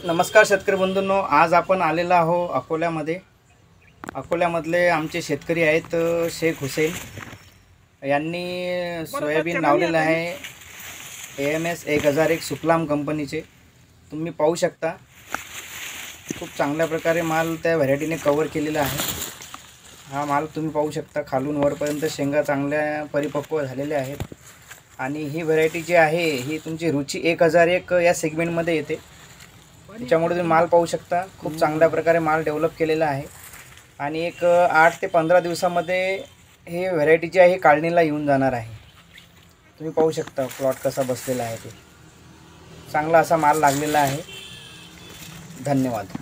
नमस्कार शेतकरी बंधूंनो, आज आपण आलेलो आहो अकोल्यामध्ये। अकोल्यामधले आमचे शेतकरी आहेत शेख हुसेन यांनी सोयाबीन लावलेलं आहे AMS 1001 सुफलाम कंपनीचे। तुम्ही पाहू शकता खूप चांगल्या प्रकारे माल त्या व्हरायटीने कव्हर केलेला आहे। हा माल तुम्ही पाहू शकता, खालून वरपर्यंत शेंगा चांगल्या परिपक्व झालेल्या आहेत। आणि ही व्हरायटी जी आहे ही तुमची रुची 1001 या सेगमेंटमध्ये येते। त्याच्यामुळे तुम्ही माल पाहू शकता, खूप चांगल्या प्रकारे माल डेव्हलप केलेला आहे। आणि एक 8 ते 15 दिवसामध्ये हे व्हरायटी जी आहे काढणीला येऊन जाणार आहे। तुम्ही पाहू शकता प्लॉट कसा बसलेला आहे, ते चांगला असा माल लागलेला आहे। धन्यवाद।